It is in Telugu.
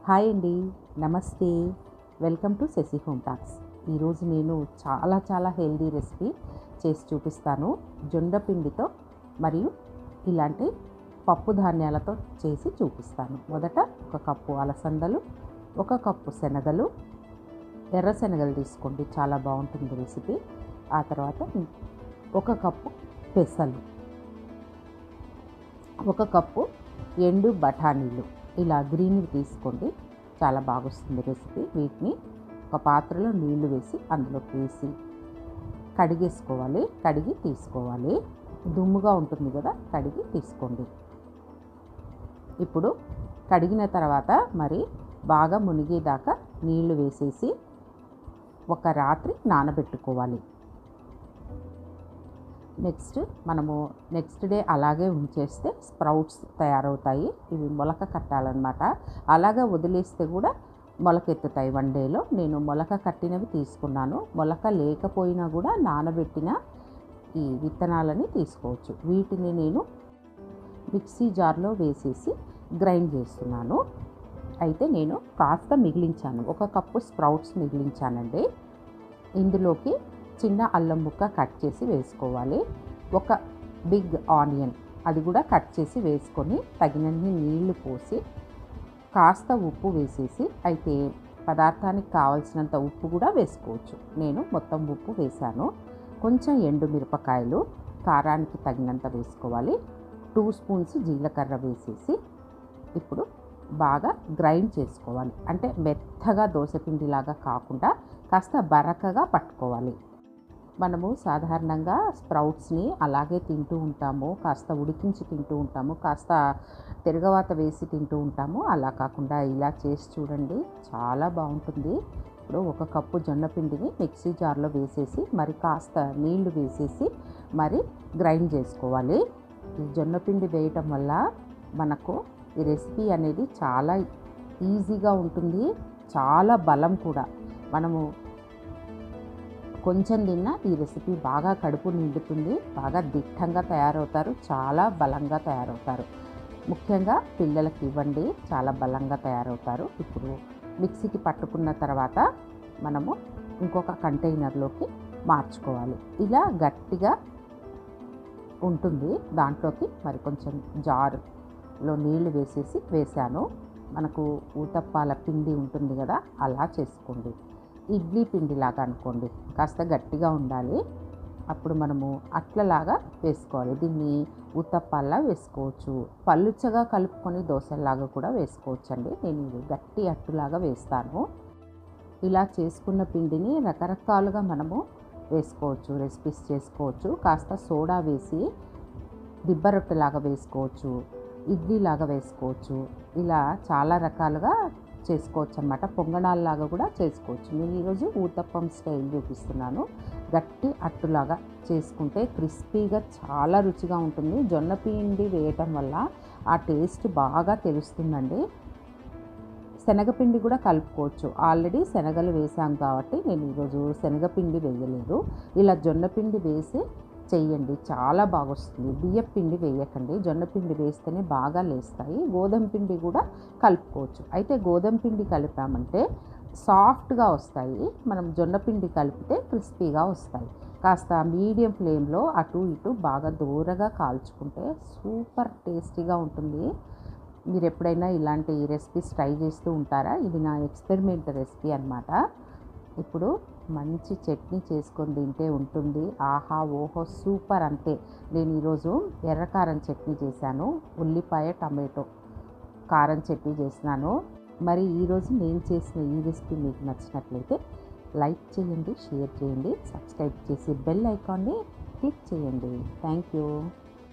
హాయ్ అండి, నమస్తే. Welcome to Sashi home talks. ఈరోజు నేను చాలా హెల్దీ రెసిపీ చేసి చూపిస్తాను. జొండ పిండితో మరియు ఇలాంటి పప్పు ధాన్యాలతో చేసి చూపిస్తాను. మొదట 1 కప్పు అలసందలు, 1 కప్పు శనగలు, ఎర్ర శనగలు తీసుకోండి, చాలా బాగుంటుంది రెసిపీ. ఆ తర్వాత 1 కప్పు పెసలు, 1 కప్పు ఎండు బఠానీలు, ఇలా గ్రీన్వి తీసుకోండి, చాలా బాగొస్తుంది రెసిపీ. వీటిని ఒక పాత్రలో నీళ్లు వేసి అందులోకి వేసి కడిగేసుకోవాలి. కడిగి తీసుకోవాలి, దుమ్ముగా ఉంటుంది కదా, కడిగి తీసుకోండి. ఇప్పుడు కడిగిన తర్వాత మరి బాగా మునిగేదాకా నీళ్లు వేసేసి ఒక రాత్రి నానబెట్టుకోవాలి. నెక్స్ట్ డే అలాగే ఉంచేస్తే స్ప్రౌట్స్ తయారవుతాయి. ఇవి మొలక కట్టాలన్నమాట. అలాగే వదిలేస్తే కూడా మొలకెత్తుతాయి 1 డేలో. నేను మొలక కట్టినవి తీసుకున్నాను. మొలక లేకపోయినా కూడా నానబెట్టిన ఈ విత్తనాలని తీసుకోవచ్చు. వీటిని నేను మిక్సీ జార్లో వేసేసి గ్రైండ్ చేస్తున్నాను. అయితే నేను కాస్త మిగిలించాను, 1 కప్పు స్ప్రౌట్స్ మిగిలించానండి. ఇందులోకి చిన్న అల్లం ముక్క కట్ చేసి వేసుకోవాలి. 1 బిగ్ ఆనియన్, అది కూడా కట్ చేసి వేసుకొని తగినన్ని నీళ్లు పోసి కాస్త ఉప్పు వేసేసి, అయితే పదార్థానికి కావాల్సినంత ఉప్పు కూడా వేసుకోవచ్చు. నేను మొత్తం ఉప్పు వేశాను. కొంచెం ఎండు మిరపకాయలు కారానికి తగినంత వేసుకోవాలి. 2 స్పూన్స్ జీలకర్ర వేసేసి ఇప్పుడు బాగా గ్రైండ్ చేసుకోవాలి. అంటే మెత్తగా దోసపిండిలాగా కాకుండా కాస్త బరకగా పట్టుకోవాలి. మనము సాధారణంగా స్ప్రౌట్స్ని అలాగే తింటూ ఉంటాము, కాస్త ఉడికించి తింటూ ఉంటాము, కాస్త తిరగవాత వేసి తింటూ ఉంటాము. అలా కాకుండా ఇలా చేసి చూడండి, చాలా బాగుంటుంది. ఇప్పుడు 1 కప్పు జొన్న పిండిని మిక్సీ జార్లో వేసేసి మరి కాస్త నీళ్లు వేసేసి మరి గ్రైండ్ చేసుకోవాలి. ఈ జొన్న పిండి వేయటం వల్ల మనకు ఈ రెసిపీ అనేది చాలా ఈజీగా ఉంటుంది, చాలా బలం కూడా. మనము కొంచెం తిన్నా ఈ రెసిపీ బాగా కడుపు నిండుతుంది, బాగా దిట్టంగా తయారవుతారు, చాలా బలంగా తయారవుతారు. ముఖ్యంగా పిల్లలకి ఇవ్వండి, చాలా బలంగా తయారవుతారు. ఇప్పుడు మిక్సీకి పట్టుకున్న తర్వాత మనము ఇంకొక కంటైనర్లోకి మార్చుకోవాలి. ఇలా గట్టిగా ఉంటుంది. దాంట్లోకి మరి కొంచెం జారులో నీళ్లు వేశాను. మనకు ఊతప్పాల పిండి ఉంటుంది కదా, అలా చేసుకోండి. ఇడ్లీ పిండిలాగా అనుకోండి, కాస్త గట్టిగా ఉండాలి. అప్పుడు మనము అట్లలాగా వేసుకోవాలి. దీన్ని ఊతప్పాల్లా వేసుకోవచ్చు, పల్లుచగా కలుపుకొని దోశలాగా కూడా వేసుకోవచ్చు అండి. నేను ఇది గట్టి అట్టులాగా వేస్తాను. ఇలా చేసుకున్న పిండిని రకరకాలుగా మనము వేసుకోవచ్చు, రెసిపీస్ చేసుకోవచ్చు. కాస్త సోడా వేసి దిబ్బ రొట్టెలాగా వేసుకోవచ్చు, ఇడ్లీలాగా వేసుకోవచ్చు. ఇలా చాలా రకాలుగా చేసుకోవచ్చు అన్నమాట. పొంగనాల్లాగా కూడా చేసుకోవచ్చు. నేను ఈరోజు ఊతప్పం స్టైల్ చూపిస్తున్నాను. గట్టి అట్టులాగా చేసుకుంటే క్రిస్పీగా చాలా రుచిగా ఉంటుంది. జొన్న పిండి వేయటం వల్ల ఆ టేస్ట్ బాగా తెలుస్తుందండి. శనగపిండి కూడా కలుపుకోవచ్చు. ఆల్రెడీ శనగలు వేసాం కాబట్టి నేను ఈరోజు శనగపిండి వేయలేదు. ఇలా జొన్న పిండి వేసి చెయ్యండి, చాలా బాగా వస్తుంది. బియ్యం పిండి వేయకండి, జొన్న పిండి వేస్తేనే బాగా లేస్తాయి. గోధుమ పిండి కూడా కలుపుకోవచ్చు. అయితే గోధుమ పిండి కలిపామంటే సాఫ్ట్గా వస్తాయి, మనం జొన్న పిండి కలిపితే క్రిస్పీగా వస్తాయి. కాస్త మీడియం ఫ్లేమ్లో అటు ఇటు బాగా దూరగా కాల్చుకుంటే సూపర్ టేస్టీగా ఉంటుంది. మీరు ఎప్పుడైనా ఇలాంటి రెసిపీస్ ట్రై చేస్తూ ఉంటారా? ఇది నా ఎక్స్పెరిమెంట్ రెసిపీ అన్నమాట. ఇప్పుడు మంచి చట్నీ చేసుకొని తింటే ఉంటుంది, ఆహా ఓహో సూపర్. అంతే. నేను ఈరోజు ఎర్రకారం చట్నీ చేశాను, ఉల్లిపాయ టమాటో కారం చట్నీ చేసినాను. మరి ఈరోజు నేను చేసిన ఈ రెసిపీ మీకు నచ్చినట్లయితే లైక్ చేయండి, షేర్ చేయండి, సబ్స్క్రైబ్ చేసి బెల్ ఐకాన్ని క్లిక్ చేయండి. Thank you.